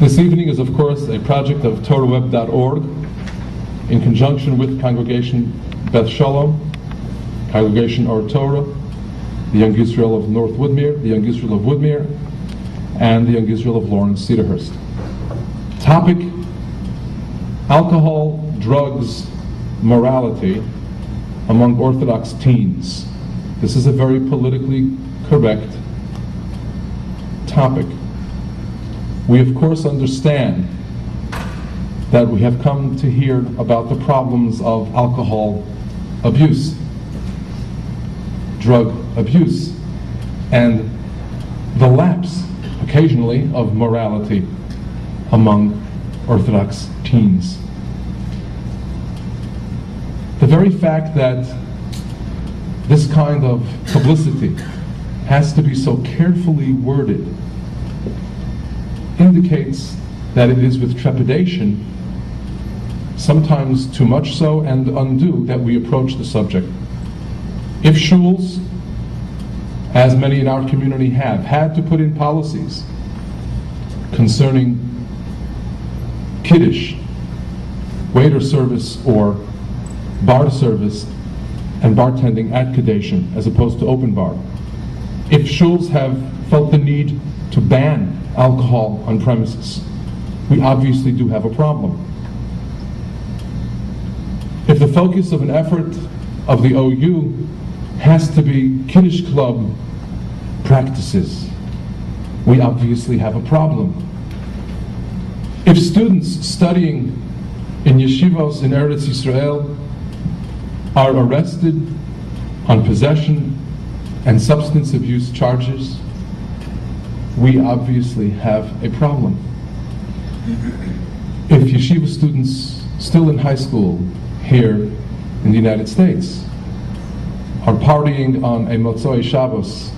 This evening is, of course, a project of TorahWeb.org in conjunction with Congregation Beth Shalom, Congregation Or Torah, the Young Israel of North Woodmere, the Young Israel of Woodmere, and the Young Israel of Lawrence Cedarhurst. Topic: alcohol, drugs, morality among Orthodox teens. This is a very politically correct topic. We of course understand that we have come to hear about the problems of alcohol abuse, drug abuse, and the lapse, occasionally, of morality among Orthodox teens. The very fact that this kind of publicity has to be so carefully worded indicates that it is with trepidation, sometimes too much so and undue, that we approach the subject. If shuls, as many in our community have, had to put in policies concerning kiddush, waiter service or bar service, and bartending at Kadeshim as opposed to open bar, if shuls have felt the need to ban alcohol on premises, we obviously do have a problem. If the focus of an effort of the OU has to be Kiddush Club practices, we obviously have a problem. If students studying in yeshivos in Eretz Yisrael are arrested on possession and substance abuse charges, we obviously have a problem. If yeshiva students still in high school here in the United States are partying on a Motzoi Shabbos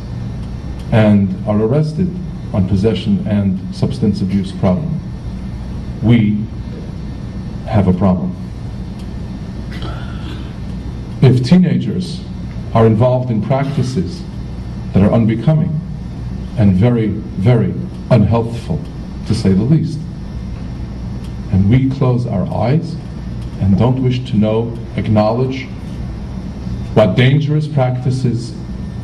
and are arrested on possession and substance abuse problem, we have a problem. If teenagers are involved in practices that are unbecoming and very, very unhealthful, to say the least, and we close our eyes and don't wish to know, acknowledge what dangerous practices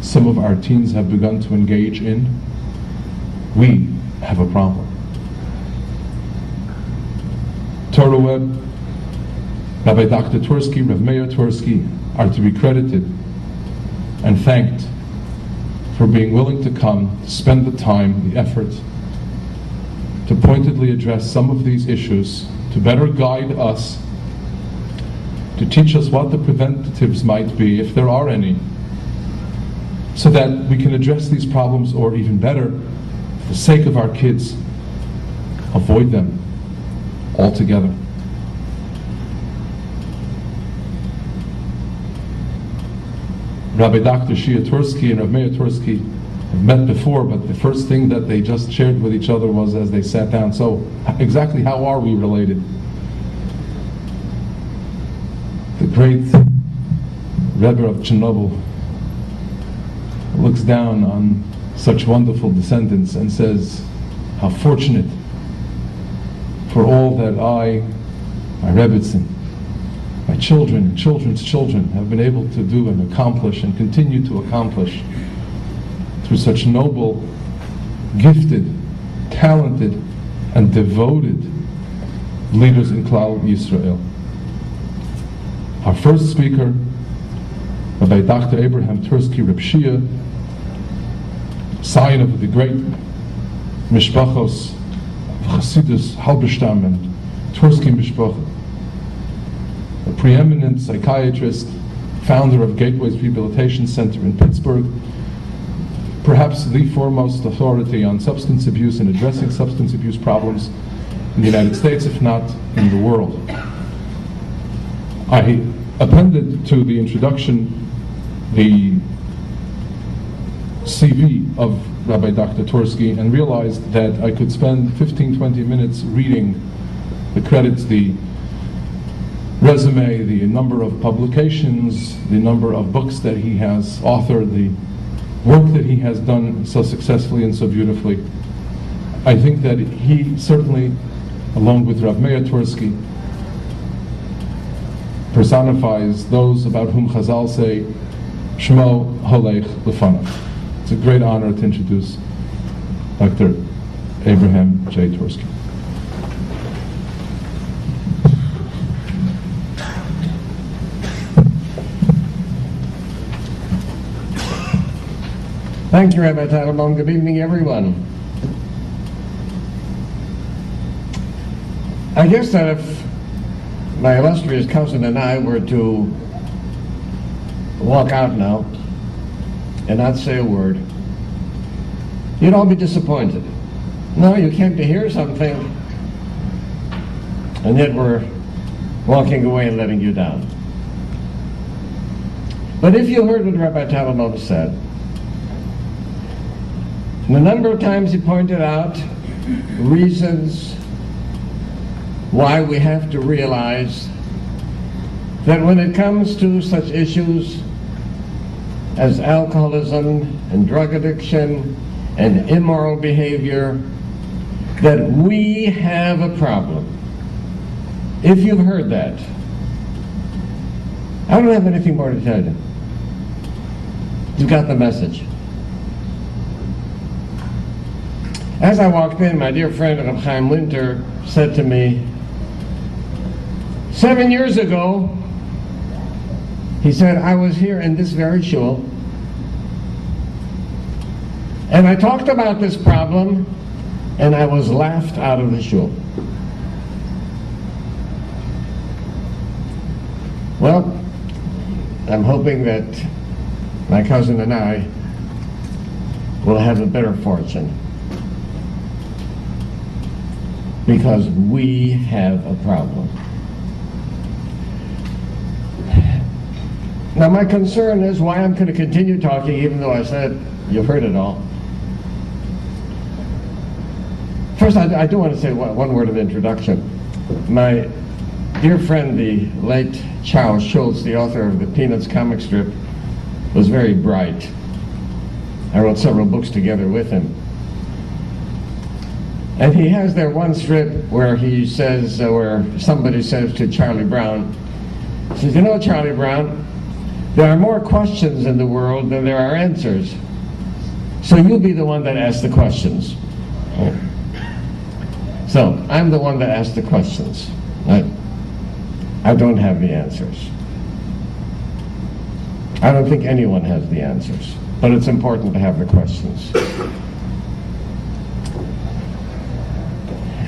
some of our teens have begun to engage in, we have a problem. Torah Web, Rabbi Dr. Twerski, Rav Meir Twerski are to be credited and thanked for being willing to come, spend the time, the effort, to pointedly address some of these issues, to better guide us, to teach us what the preventatives might be, if there are any, so that we can address these problems, or even better, for the sake of our kids, avoid them altogether. Rabbi Dr. Shia Twerski and Rav Meir Twerski have met before, but the first thing that they just shared with each other was as they sat down, so exactly how are we related? The great Rebbe of Chernobyl looks down on such wonderful descendants and says, how fortunate for all that I, my Rebbitzin, my children and children's children have been able to do and accomplish and continue to accomplish through such noble, gifted, talented, and devoted leaders in Klal Yisrael. Our first speaker, Rabbi Dr. Abraham Twerski Reb Shia, scion of the great Mishpachos of Chassidus Halberstam and Twerski Mishpachah, a preeminent psychiatrist, founder of Gateways Rehabilitation Center in Pittsburgh, perhaps the foremost authority on substance abuse and addressing substance abuse problems in the United States, if not in the world. I appended to the introduction the CV of Rabbi Dr. Twerski and realized that I could spend 15-20 minutes reading the credits, the resume, the number of publications, the number of books that he has authored, the work that he has done so successfully and so beautifully. I think that he certainly, along with Rav Meir Twerski, personifies those about whom Chazal say, Shmo Holech Lefanav. It's a great honor to introduce Dr. Abraham J. Twerski. Thank you, Rabbi Teitelbaum. Good evening, everyone. I guess that if my illustrious cousin and I were to walk out now and not say a word, you'd all be disappointed. No, you came to hear something, and yet we're walking away and letting you down. But if you heard what Rabbi Teitelbaum said, and the number of times he pointed out reasons why we have to realize that when it comes to such issues as alcoholism and drug addiction and immoral behavior, that we have a problem. If you've heard that, I don't have anything more to tell you. You've got the message. As I walked in, my dear friend Reb Chaim Winter said to me, 7 years ago, he said, I was here in this very shul, and I talked about this problem, and I was laughed out of the shul. Well, I'm hoping that my cousin and I will have a better fortune, because we have a problem. Now, my concern is why I'm going to continue talking, even though I said you've heard it all. First, I do want to say one word of introduction. My dear friend, the late Charles Schultz, the author of the Peanuts comic strip, was very bright. I wrote several books together with him. And he has there one strip where he says, where somebody says to Charlie Brown, he says, you know, Charlie Brown, there are more questions in the world than there are answers. So you be the one that asks the questions. So I'm the one that asks the questions. I don't have the answers. I don't think anyone has the answers, but it's important to have the questions.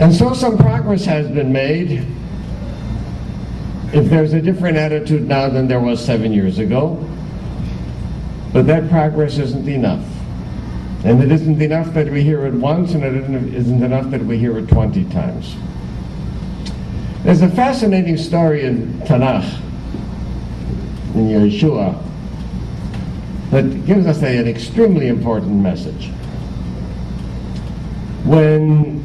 And so some progress has been made. If there's a different attitude now than there was 7 years ago, but that progress isn't enough. And it isn't enough that we hear it once, and it isn't enough that we hear it 20 times. There's a fascinating story in Tanakh, in Yeshua, that gives us an extremely important message. When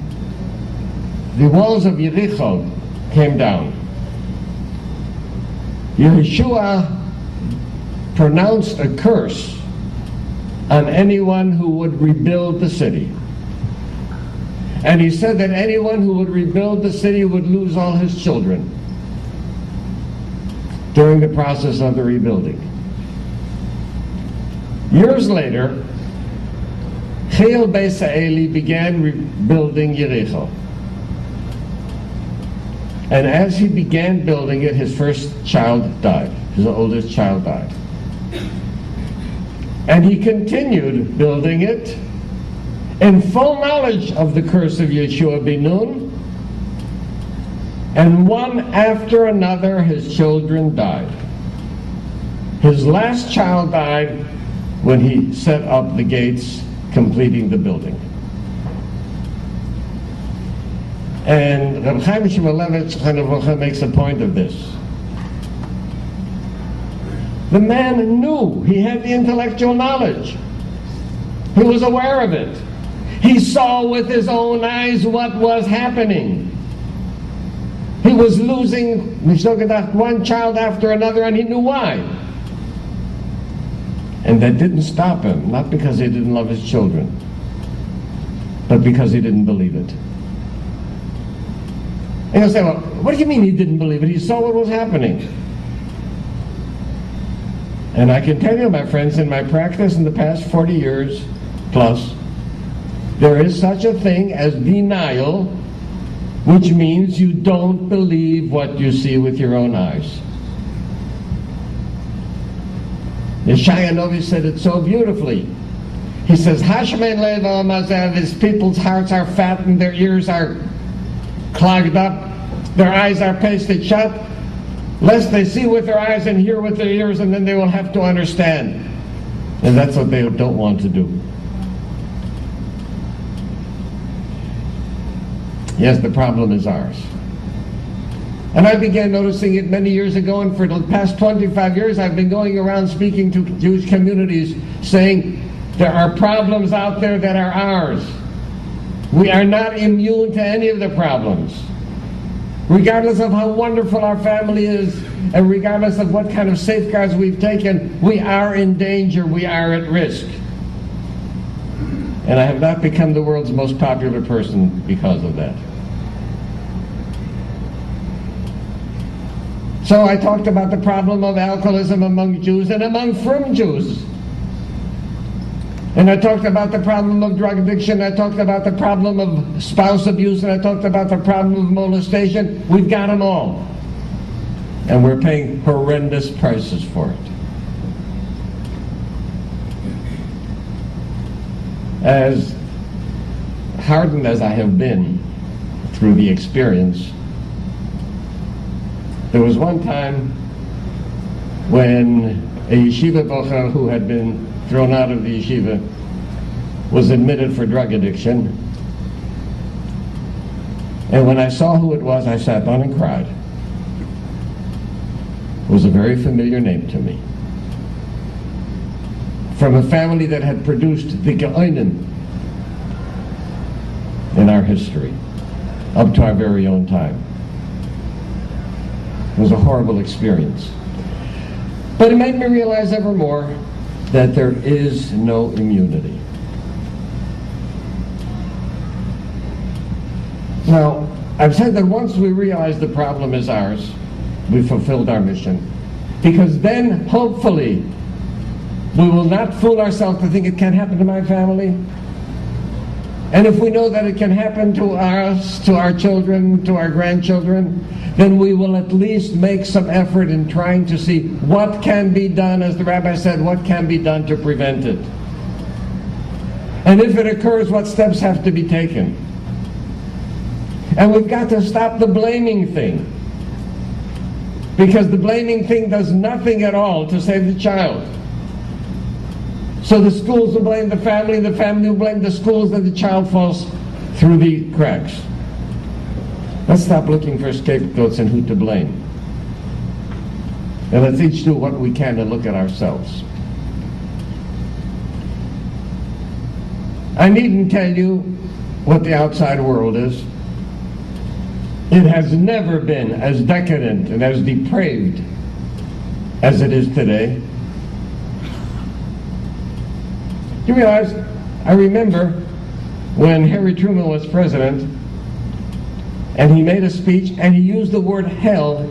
the walls of Yericho came down, Yeshua pronounced a curse on anyone who would rebuild the city. And he said that anyone who would rebuild the city would lose all his children during the process of the rebuilding. Years later, Chil Beis Ha'eli began rebuilding Yericho. And as he began building it, his first child died. His oldest child died. And he continued building it in full knowledge of the curse of Yeshua ben Nun. And one after another, his children died. His last child died when he set up the gates, completing the building. And Reb Chaim Shmulevitz makes a point of this. The man knew, he had the intellectual knowledge. He was aware of it. He saw with his own eyes what was happening. He was losing one child after another, and he knew why. And that didn't stop him, not because he didn't love his children, but because he didn't believe it. And you'll say, well, what do you mean he didn't believe it? He saw what was happening. And I can tell you, my friends, in my practice in the past 40 years plus, there is such a thing as denial, which means you don't believe what you see with your own eyes. Yeshaya Novi said it so beautifully. He says, Hashmein Lev Amazav, his people's hearts are fat and their ears are clogged up, their eyes are pasted shut, lest they see with their eyes and hear with their ears, and then they will have to understand. And that's what they don't want to do. Yes, the problem is ours. And I began noticing it many years ago, and for the past 25 years I've been going around speaking to Jewish communities saying there are problems out there that are ours. We are not immune to any of the problems. Regardless of how wonderful our family is, and regardless of what kind of safeguards we've taken, we are in danger, we are at risk. And I have not become the world's most popular person because of that. So I talked about the problem of alcoholism among Jews and among frum Jews. And I talked about the problem of drug addiction, I talked about the problem of spouse abuse, and I talked about the problem of molestation. We've got them all. And we're paying horrendous prices for it. As hardened as I have been through the experience, there was one time when a yeshiva bocher who had been thrown out of the yeshiva was admitted for drug addiction. And when I saw who it was, I sat down and cried. It was a very familiar name to me. From a family that had produced the Geoinen in our history, up to our very own time. It was a horrible experience. But it made me realize ever more that there is no immunity. Now, I've said that once we realize the problem is ours, we've fulfilled our mission. Because then, hopefully, we will not fool ourselves to think it can't happen to my family. And if we know that it can happen to us, to our children, to our grandchildren, then we will at least make some effort in trying to see what can be done, as the Rabbi said, what can be done to prevent it. And if it occurs, what steps have to be taken. And we've got to stop the blaming thing. Because the blaming thing does nothing at all to save the child. So the schools will blame the family will blame the schools, and the child falls through the cracks. Let's stop looking for scapegoats and who to blame. And let's each do what we can to look at ourselves. I needn't tell you what the outside world is. It has never been as decadent and as depraved as it is today. You realize, I remember when Harry Truman was president, and he made a speech, and he used the word hell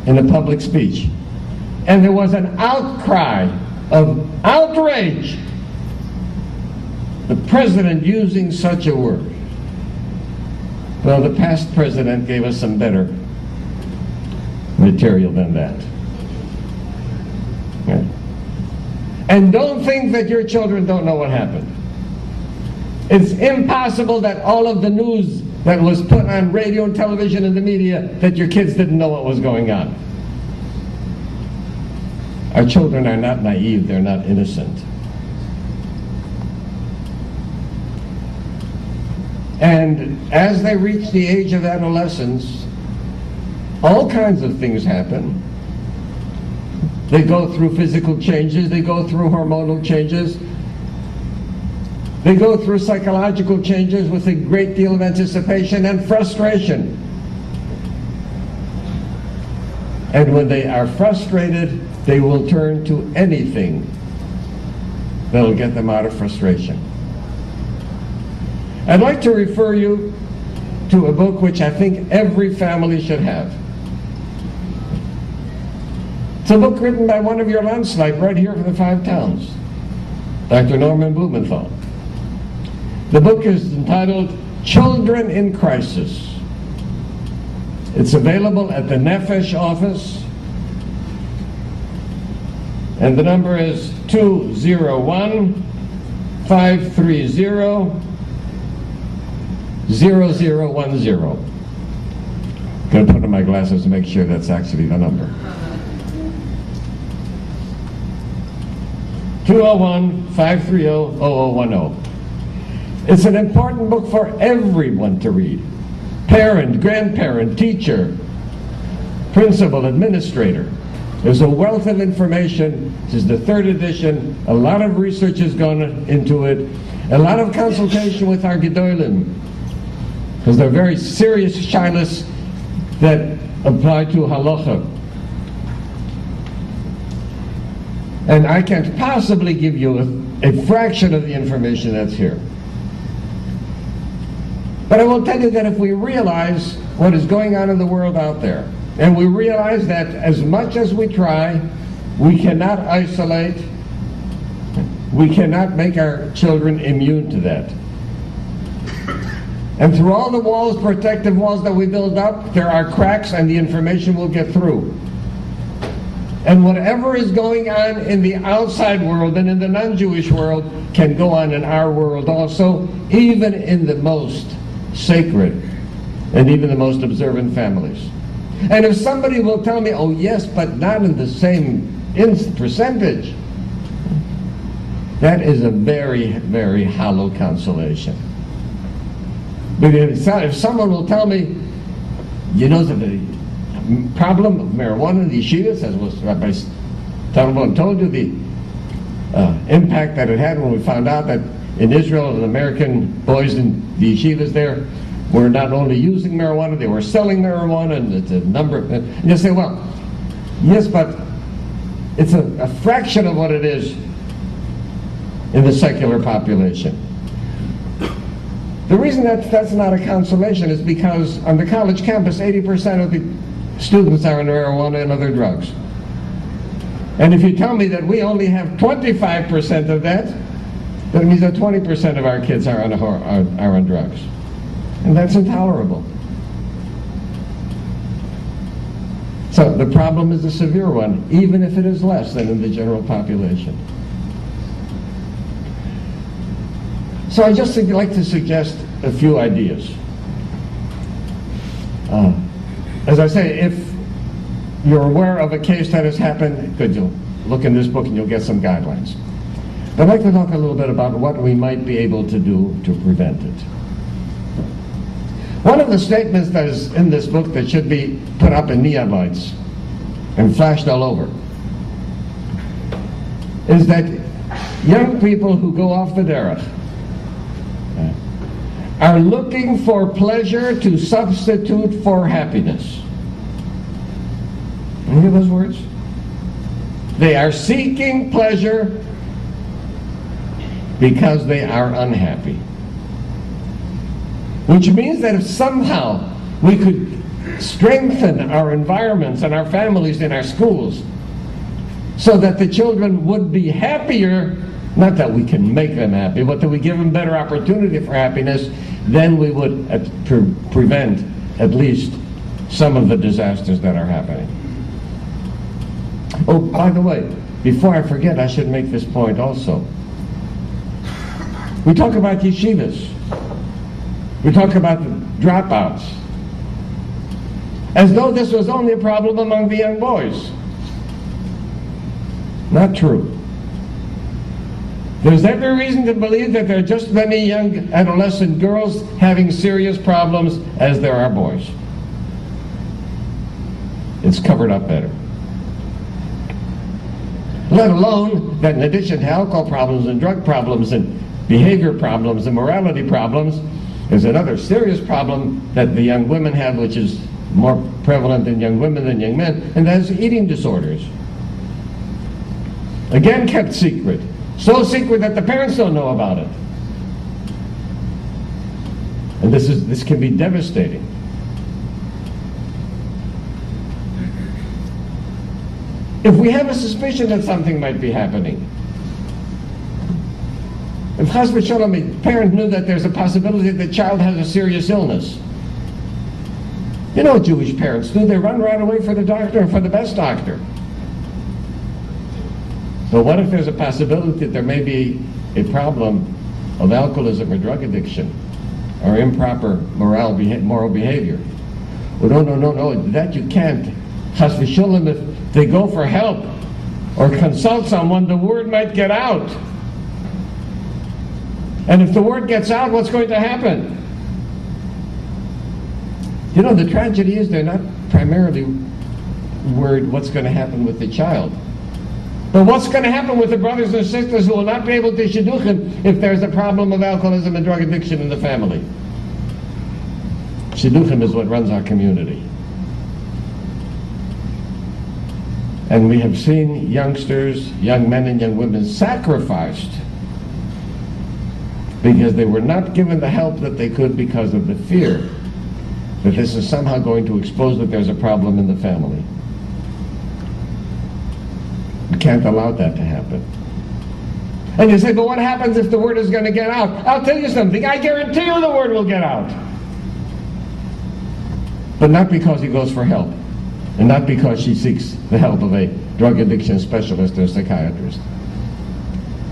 in a public speech. And there was an outcry of outrage. The president using such a word. Well, the past president gave us some better material than that. Okay. And don't think that your children don't know what happened. It's impossible that all of the news that was put on radio and television and the media, that your kids didn't know what was going on. Our children are not naive, they're not innocent. And as they reach the age of adolescence, all kinds of things happen. They go through physical changes, they go through hormonal changes, they go through psychological changes with a great deal of anticipation and frustration. And when they are frustrated, they will turn to anything that will get them out of frustration. I'd like to refer you to a book which I think every family should have. It's a book written by one of your landslide right here from the Five Towns, Dr. Norman Blumenthal. The book is entitled Children in Crisis. It's available at the Nefesh office, and the number is 201-530-0010. I'm going to put on my glasses to make sure that's actually the number. 201-530-0010. It's an important book for everyone to read. Parent, grandparent, teacher, principal, administrator. There's a wealth of information. This is the third edition. A lot of research has gone into it. A lot of consultation with our Gedolim, because they're very serious shilas that apply to halacha. And I can't possibly give you a fraction of the information that's here. But I will tell you that if we realize what is going on in the world out there, and we realize that as much as we try, we cannot isolate, we cannot make our children immune to that. And through all the walls, protective walls that we build up, there are cracks and the information will get through. And whatever is going on in the outside world and in the non-Jewish world can go on in our world also, even in the most sacred and even the most observant families. And if somebody will tell me, oh yes, but not in the same percentage, that is a very, very hollow consolation. But if someone will tell me, you know, the problem of marijuana in the yeshivas, as was Rabbi Talmud told you, the impact that it had when we found out that in Israel, the American boys in the yeshivas there were not only using marijuana, they were selling marijuana, and it's a number of, and you say, well, yes, but it's a fraction of what it is in the secular population. The reason that's not a consolation is because on the college campus, 80% of the students are on marijuana and other drugs. And if you tell me that we only have 25% of that means that 20% of our kids are on drugs. And that's intolerable. So the problem is a severe one, even if it is less than in the general population. So I just like to suggest a few ideas. As I say, if you're aware of a case that has happened, good, you'll look in this book and you'll get some guidelines. But I'd like to talk a little bit about what we might be able to do to prevent it. One of the statements that is in this book that should be put up in neon lights and flashed all over is that young people who go off the derech are looking for pleasure to substitute for happiness. You hear those words? They are seeking pleasure because they are unhappy. Which means that if somehow we could strengthen our environments and our families and our schools so that the children would be happier, not that we can make them happy, but that we give them better opportunity for happiness, then we would prevent at least some of the disasters that are happening. Oh, by the way, before I forget, I should make this point also. We talk about yeshivas. We talk about the dropouts, as though this was only a problem among the young boys. Not true. There's every reason to believe that there are just as many young adolescent girls having serious problems as there are boys. It's covered up better. Let alone that in addition to alcohol problems and drug problems and behavior problems and morality problems, there's another serious problem that the young women have, which is more prevalent in young women than young men, and that is eating disorders. Again, kept secret. So secret that the parents don't know about it. And this can be devastating. If we have a suspicion that something might be happening, if Chas v'Shalom, a parent knew that there's a possibility that the child has a serious illness, you know what Jewish parents do? They run right away for the doctor and for the best doctor. But what if there's a possibility that there may be a problem of alcoholism or drug addiction or improper moral behavior? Well, no, that you can't. Chas v'Shalom, if they go for help or consult someone, the word might get out. And if the word gets out, what's going to happen? You know, the tragedy is they're not primarily worried what's going to happen with the child. But what's going to happen with the brothers and sisters who will not be able to shidduchim if there's a problem of alcoholism and drug addiction in the family? Shidduchim is what runs our community. And we have seen youngsters, young men and young women sacrificed because they were not given the help that they could because of the fear that this is somehow going to expose that there's a problem in the family. We can't allow that to happen. And you say, but what happens if the word is going to get out? I'll tell you something. I guarantee you the word will get out. But not because he goes for help. And not because she seeks the help of a drug addiction specialist or psychiatrist.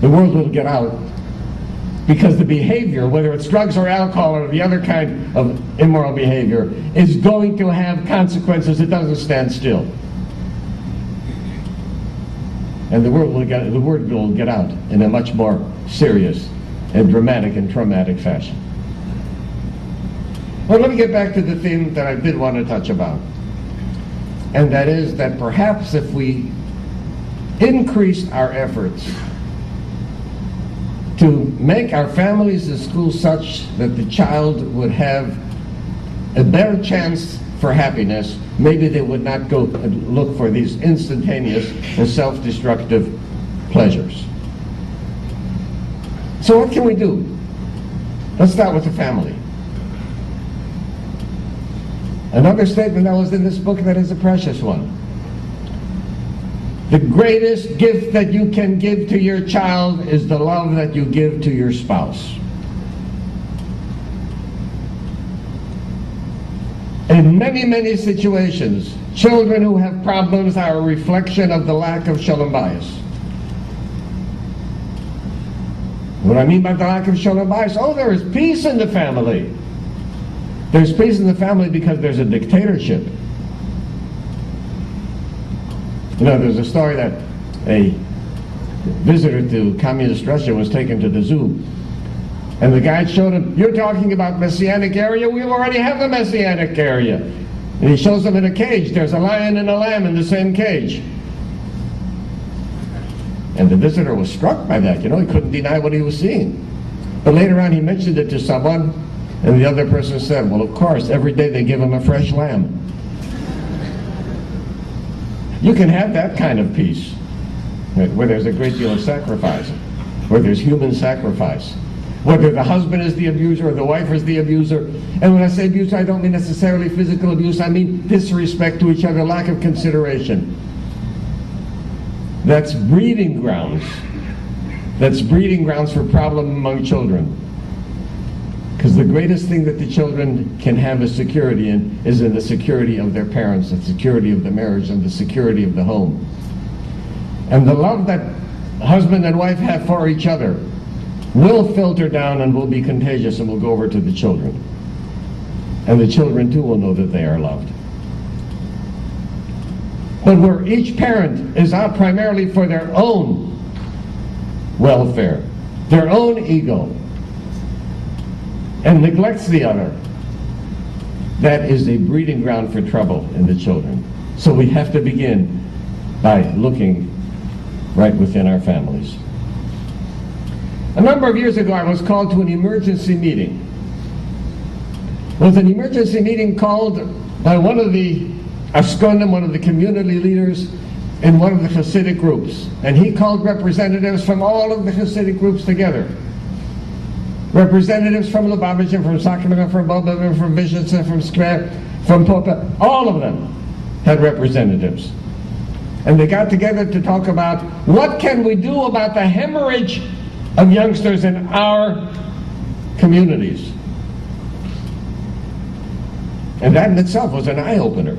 The word will get out because the behavior, whether it's drugs or alcohol or the other kind of immoral behavior, is going to have consequences. It doesn't stand still. And the word will get out in a much more serious and dramatic and traumatic fashion. Well, let me get back to the theme that I did want to touch about. And that is that perhaps if we increased our efforts to make our families and schools such that the child would have a better chance for happiness, maybe they would not go and look for these instantaneous and self-destructive pleasures. So what can we do? Let's start with the family. Another statement that was in this book that is a precious one. The greatest gift that you can give to your child is the love that you give to your spouse. In many, many situations, children who have problems are a reflection of the lack of shalom bayis. What I mean by the lack of shalom bayis, there is peace in the family. There's peace in the family because there's a dictatorship. You know, there's a story that a visitor to communist Russia was taken to the zoo. And the guide showed him, you're talking about Messianic area? We already have the Messianic area. And he shows them in a cage. There's a lion and a lamb in the same cage. And the visitor was struck by that. You know, he couldn't deny what he was seeing. But later on he mentioned it to someone, and the other person said, well, of course, every day they give him a fresh lamb. You can have that kind of peace, where there's a great deal of sacrifice, where there's human sacrifice. Whether the husband is the abuser or the wife is the abuser. And when I say abuse, I don't mean necessarily physical abuse. I mean disrespect to each other, lack of consideration. That's breeding grounds. That's breeding grounds for problem among children. Because the greatest thing that the children can have is security in is in the security of their parents, the security of the marriage, and the security of the home. And the love that husband and wife have for each other will filter down and will be contagious and will go over to the children. And the children too will know that they are loved. But where each parent is out primarily for their own welfare, their own ego, and neglects the other, that is a breeding ground for trouble in the children. So we have to begin by looking right within our families. A number of years ago, I was called to an emergency meeting. It was an emergency meeting called by one of the Askonim, one of the community leaders in one of the Hasidic groups. And he called representatives from all of the Hasidic groups together. representatives from Lubavitch, from Sacramento, from Boba, from Vishitsa, from Skver, from Popa, all of them had representatives. And they got together to talk about what can we do about the hemorrhage of youngsters in our communities. And that in itself was an eye-opener.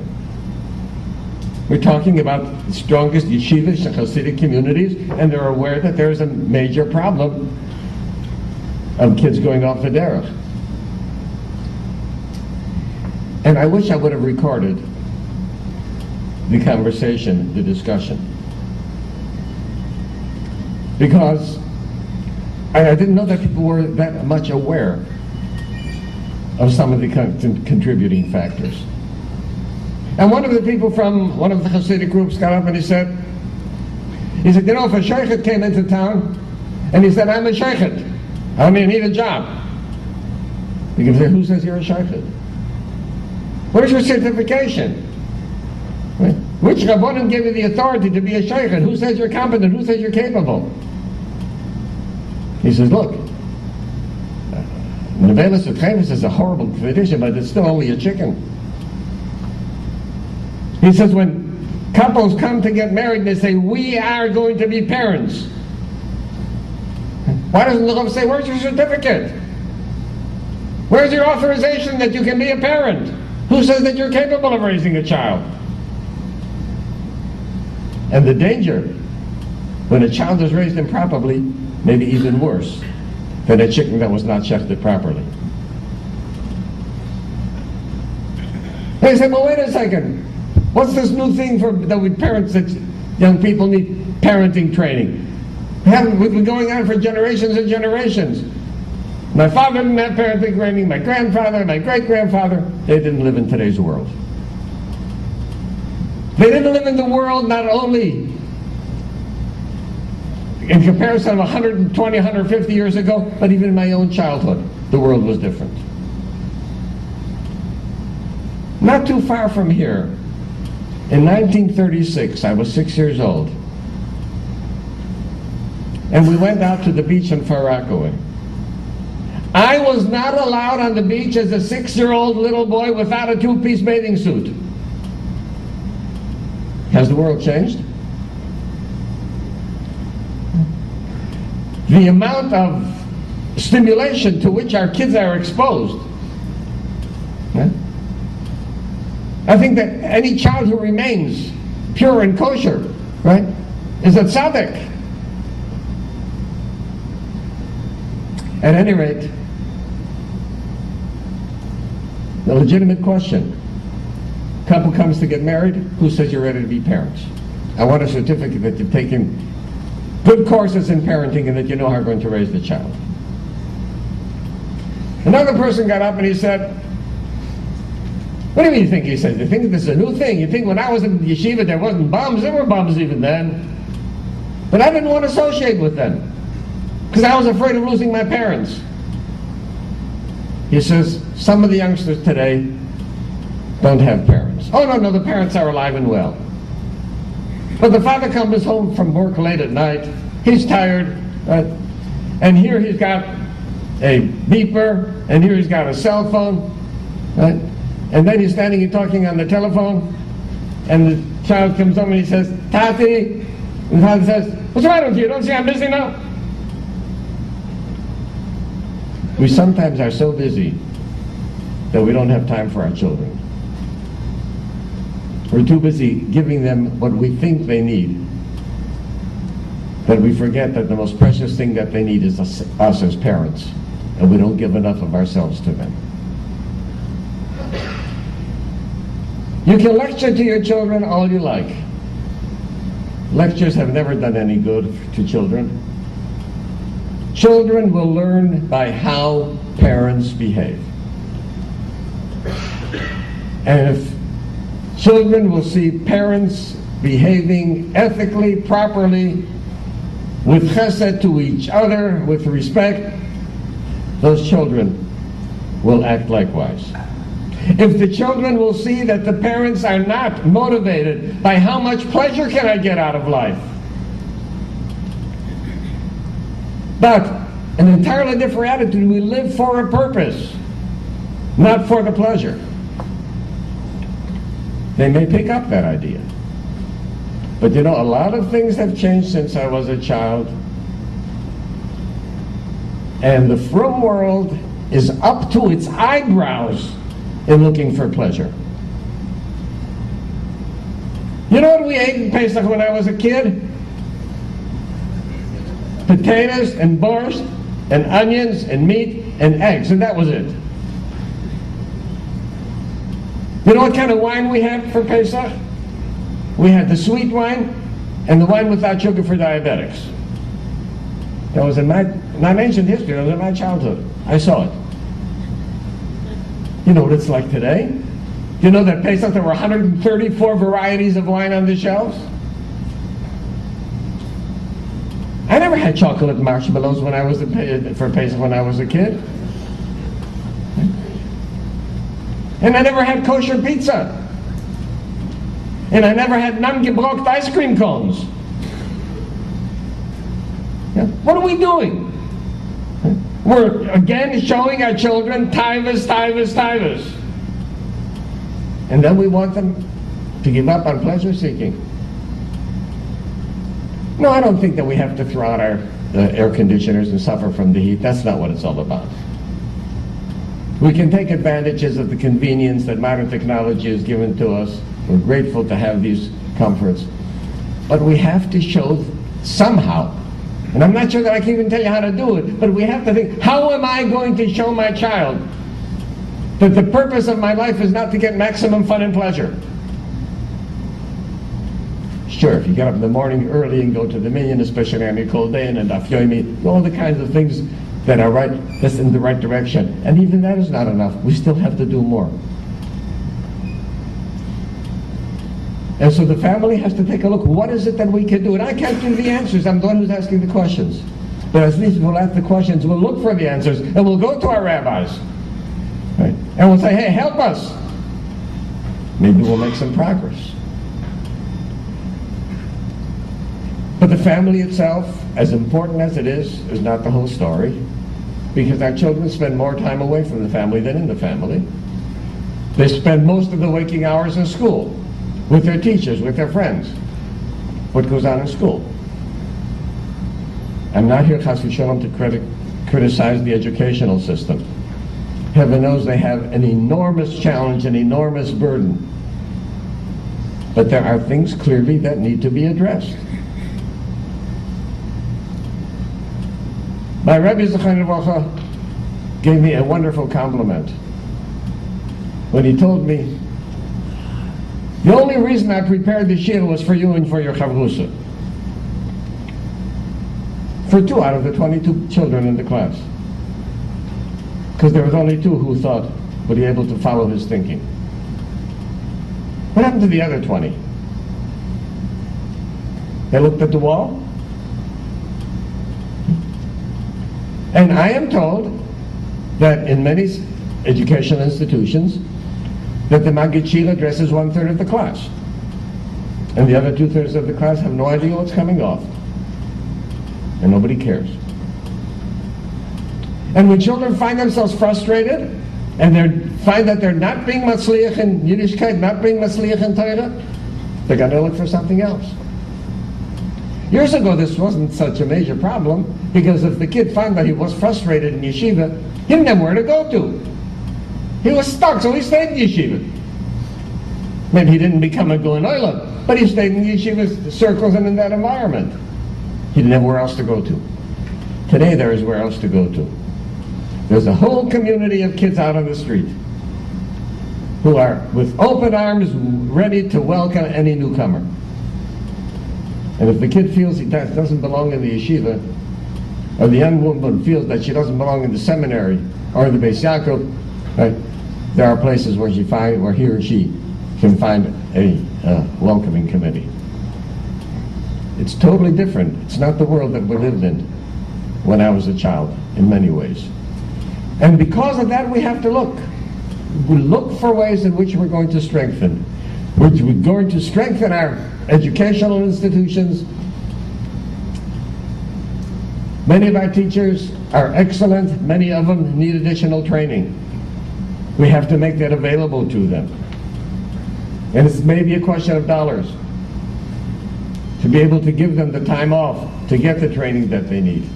We're talking about the strongest yeshivas and Hasidic communities, and they're aware that there's a major problem of kids going off the derech. And I wish I would have recorded the conversation, the discussion. Because I didn't know that people were that much aware of some of the contributing factors. And one of the people from one of the Hasidic groups got up and he said, you know, if a sheikhet came into town and he said, I'm a sheikhet, I need a job. You can say, who says you're a sheikhet? Where's your certification? Which Rabbanim gave you the authority to be a sheikhet? Who says you're competent? Who says you're capable? He says, look, Nevelas Utchenis is a horrible tradition, but it's still only a chicken. He says when couples come to get married, they say, we are going to be parents. Why doesn't the Rav say, where's your certificate? Where's your authorization that you can be a parent? Who says that you're capable of raising a child? And the danger, when a child is raised improperly, may be even worse than a chicken that was not shechted properly. They say, well, wait a second. What's this new thing that we parents, that young people need parenting training? We've been going on for generations and generations. My father didn't have parenting training, my grandfather, my great-grandfather, they didn't live in today's world. They didn't live in the world not only in comparison of 120, 150 years ago, but even in my own childhood, the world was different. Not too far from here, in 1936, I was 6 years old, and we went out to the beach in Far Rockaway. I was not allowed on the beach as a 6-year-old little boy without a two-piece bathing suit. Has the world changed? The amount of stimulation to which our kids are exposed. I think that any child who remains pure and kosher, right, is a tzaddik. At any rate, the legitimate question. Couple comes to get married, who says you're ready to be parents? I want a certificate that you've taken good courses in parenting and that you know how you're going to raise the child. Another person got up and he said, what do you mean you think? He said, you think this is a new thing? You think when I was in yeshiva there wasn't bums? There were bums even then. But I didn't want to associate with them because I was afraid of losing my parents. He says, some of the youngsters today don't have parents. Oh, no, the parents are alive and well. But the father comes home from work late at night, he's tired, right? And here he's got a beeper, and here he's got a cell phone, right? And then he's standing and talking on the telephone, and the child comes home and he says, Tati, and the father says, what's the matter with you? Don't see I'm busy now? We sometimes are so busy that we don't have time for our children. We're too busy giving them what we think they need, that we forget that the most precious thing that they need is us as parents, and we don't give enough of ourselves to them. You can lecture to your children all you like. Lectures have never done any good to children. Children will learn by how parents behave. And if children will see parents behaving ethically, properly, with chesed to each other, with respect, those children will act likewise. If the children will see that the parents are not motivated by how much pleasure can I get out of life, but an entirely different attitude. We live for a purpose, not for the pleasure. They may pick up that idea. But you know, a lot of things have changed since I was a child. And the frum world is up to its eyebrows in looking for pleasure. You know what we ate in Pesach when I was a kid? Potatoes and borscht and onions and meat and eggs, and that was it. You know what kind of wine we had for Pesach? We had the sweet wine and the wine without sugar for diabetics. That was in not ancient history, it was in my childhood. I saw it. You know what it's like today? Do you know that Pesach there were 134 varieties of wine on the shelves? I never had chocolate marshmallows when I was for Pesach when I was a kid. And I never had kosher pizza. And I never had non-gebrocht ice cream cones. Yeah. What are we doing? We're again showing our children tivus, tivus, tivus. And then we want them to give up on pleasure seeking. No, I don't think that we have to throw out our air conditioners and suffer from the heat. That's not what it's all about. We can take advantages of the convenience that modern technology has given to us. We're grateful to have these comforts. But we have to show somehow, and I'm not sure that I can even tell you how to do it, but we have to think, how am I going to show my child that the purpose of my life is not to get maximum fun and pleasure? Sure, if you get up in the morning early and go to the minyan, especially on a cold day, and a daf yomi, all the kinds of things that are right, that's in the right direction. And even that is not enough. We still have to do more. And so the family has to take a look. What is it that we can do? And I can't give the answers. I'm the one who's asking the questions. But at least we'll ask the questions. We'll look for the answers. And we'll go to our rabbis. Right? And we'll say, hey, help us. Maybe we'll make some progress. But the family itself, as important as it is not the whole story. Because our children spend more time away from the family than in the family. They spend most of the waking hours in school, with their teachers, with their friends. What goes on in school? I'm not here, chas v'shalom, to criticize the educational system. Heaven knows they have an enormous challenge, an enormous burden. But there are things clearly that need to be addressed. My Rabbi Zechariah Levracha gave me a wonderful compliment when he told me, the only reason I prepared the shir was for you and for your chavrusa. For 2 out of the 22 children in the class. Because there was only 2 who thought would be able to follow his thinking. What happened to the other 20? They looked at the wall? And I am told that in many educational institutions, that the Maggid Shir addresses 1/3 of the class. And the other 2/3 of the class have no idea what's coming off. And nobody cares. And when children find themselves frustrated, and they find that they're not being matzliach in Yiddishkeit, not being matzliach in Torah, they're going to look for something else. Years ago, this wasn't such a major problem, because if the kid found that he was frustrated in yeshiva, he didn't have where to go to. He was stuck, so he stayed in yeshiva. Maybe he didn't become a Goen Olam, but he stayed in yeshiva circles and in that environment. He didn't have where else to go to. Today, there is where else to go to. There's a whole community of kids out on the street who are with open arms ready to welcome any newcomer. And if the kid feels he doesn't belong in the yeshiva, or the young woman feels that she doesn't belong in the seminary or the Beis Yaakov, right, there are places where he or she can find a welcoming committee. It's totally different. It's not the world that we lived in when I was a child, in many ways. And because of that, we have to look. We look for ways in which we're going to strengthen. We're going to strengthen our educational institutions. Many of our teachers are excellent. Many of them need additional training. We have to make that available to them. And it's maybe a question of dollars to be able to give them the time off to get the training that they need.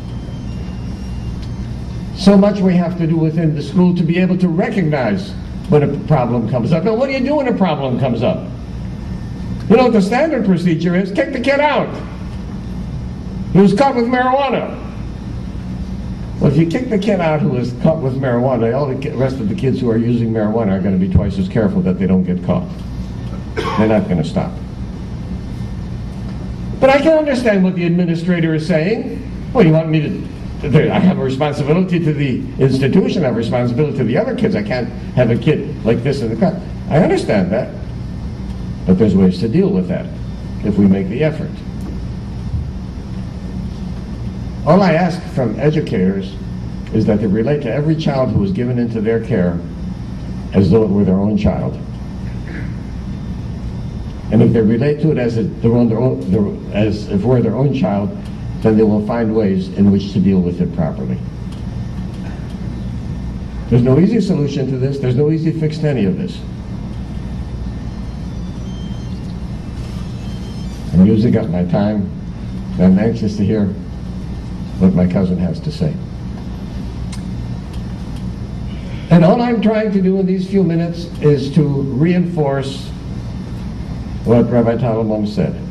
So much we have to do within the school to be able to recognize when a problem comes up. Now, what do you do when a problem comes up? You know what the standard procedure is? Kick the kid out. He was caught with marijuana. Well, if you kick the kid out who was caught with marijuana, all the rest of the kids who are using marijuana are going to be twice as careful that they don't get caught. They're not going to stop. But I can understand what the administrator is saying. Well, you want me to... I have a responsibility to the institution. I have a responsibility to the other kids. I can't have a kid like this in the class. I understand that. But there's ways to deal with that if we make the effort. All I ask from educators is that they relate to every child who is given into their care as though it were their own child. And if they relate to it as if it were their own child, then they will find ways in which to deal with it properly. There's no easy solution to this. There's no easy fix to any of this. I'm using up my time, and I'm anxious to hear what my cousin has to say. And all I'm trying to do in these few minutes is to reinforce what Rabbi Talmud said.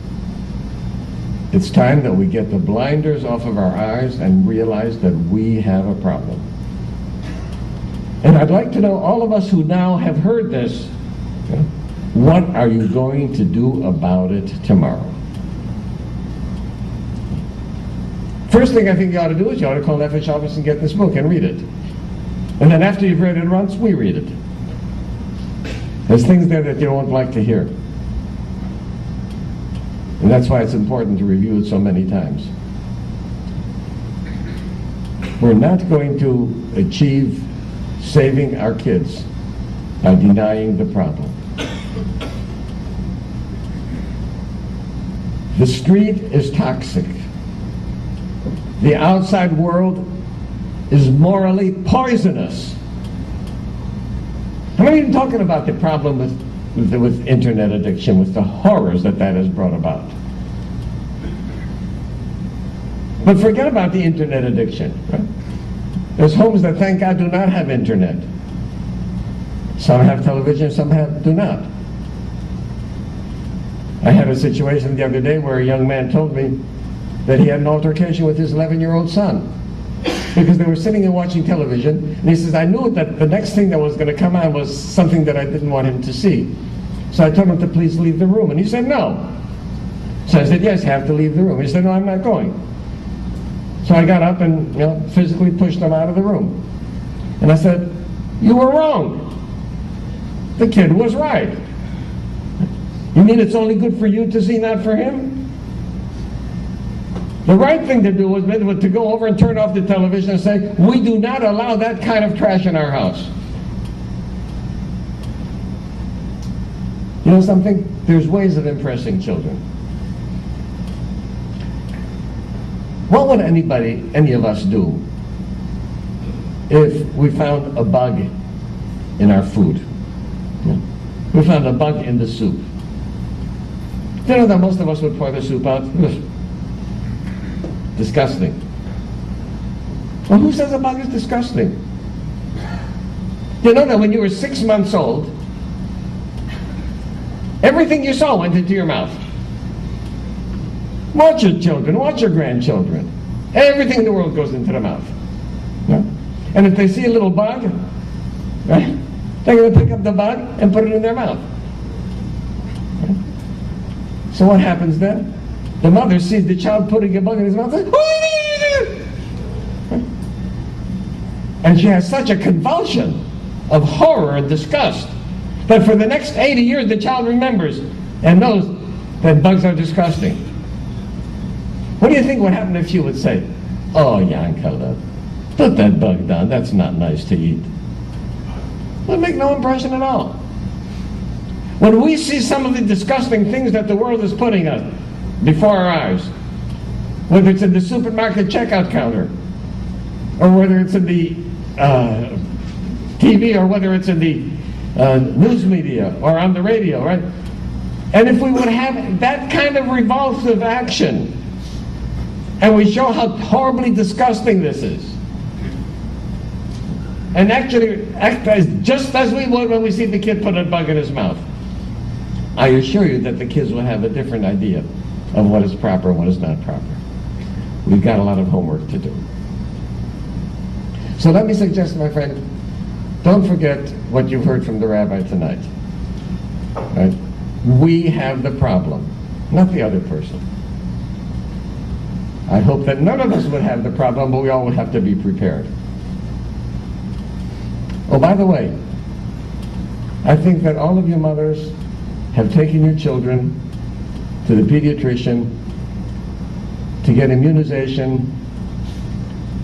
It's time that we get the blinders off of our eyes and realize that we have a problem. And I'd like to know, all of us who now have heard this, what are you going to do about it tomorrow? First thing I think you ought to do is you ought to call Nefesh office and get this book and read it. And then after you've read it once, we read it. There's things there that you won't like to hear. And that's why it's important to review it so many times. We're not going to achieve saving our kids by denying the problem. The street is toxic. The outside world is morally poisonous. I'm not even talking about the problem with internet addiction, with the horrors that has brought about. But forget about the internet addiction. Right? There's homes that, thank God, do not have internet. Some have television, some do not. I had a situation the other day where a young man told me that he had an altercation with his 11-year-old son because they were sitting and watching television, and he says, I knew that the next thing that was going to come on was something that I didn't want him to see. So I told him to please leave the room, and he said no. So I said, yes, you have to leave the room. He said, no, I'm not going. So I got up and physically pushed him out of the room. And I said, you were wrong. The kid was right. You mean it's only good for you to see, not for him? The right thing to do was to go over and turn off the television and say, we do not allow that kind of trash in our house. You know something? There's ways of impressing children. What would any of us do if we found a bug in our food? We found a bug in the soup. Do you know that most of us would pour the soup out? Disgusting. Well, who says a bug is disgusting? Do you know that when you were 6 months old, everything you saw went into your mouth? Watch your children, watch your grandchildren. Everything in the world goes into the mouth. Yeah? And if they see a little bug, right, they're going to pick up the bug and put it in their mouth. Right? So what happens then? The mother sees the child putting a bug in his mouth, and she has such a convulsion of horror and disgust that for the next 80 years the child remembers and knows that bugs are disgusting. What do you think would happen if you would say, oh, Yankala, put that bug down, that's not nice to eat? It would make no impression at all. When we see some of the disgusting things that the world is putting us before our eyes, whether it's in the supermarket checkout counter, or whether it's in the TV, or whether it's in the news media, or on the radio, right? And if we would have that kind of revulsive action, and we show how horribly disgusting this is, and actually act just as we would when we see the kid put a bug in his mouth, I assure you that the kids will have a different idea of what is proper and what is not proper. We've got a lot of homework to do. So let me suggest, my friend, don't forget what you've heard from the rabbi tonight. Right? We have the problem, not the other person. I hope that none of us would have the problem, but we all would have to be prepared. Oh, by the way, I think that all of you mothers have taken your children to the pediatrician to get immunization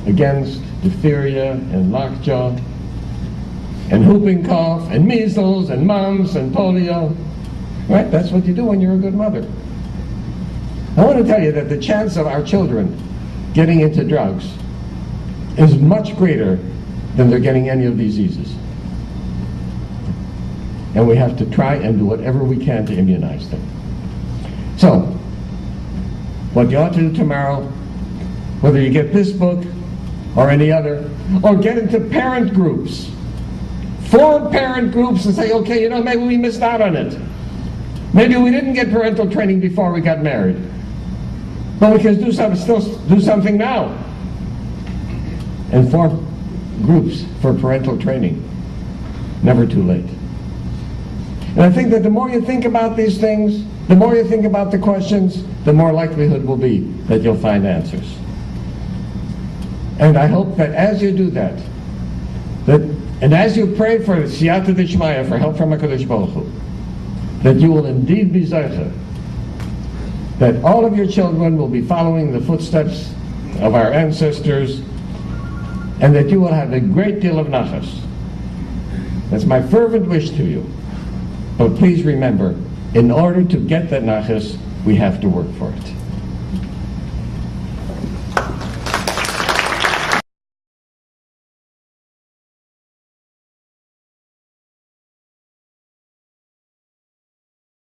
against diphtheria and lockjaw and whooping cough and measles and mumps and polio. Right? That's what you do when you're a good mother. I want to tell you that the chance of our children getting into drugs is much greater than they're getting any of these diseases. And we have to try and do whatever we can to immunize them. So, what you ought to do tomorrow, whether you get this book or any other, or get into parent groups, form parent groups and say, okay, maybe we missed out on it. Maybe we didn't get parental training before we got married. But we can still do something now. And form groups for parental training. Never too late. And I think that the more you think about these things, the more you think about the questions, the more likelihood will be that you'll find answers. And I hope that as you do that, and as you pray for siyata d'shmaya, for help from HaKadosh Baruch Hu, that you will indeed be zeicha, that all of your children will be following the footsteps of our ancestors, and that you will have a great deal of nachas. That's my fervent wish to you. But please remember, in order to get that nachas, we have to work for it.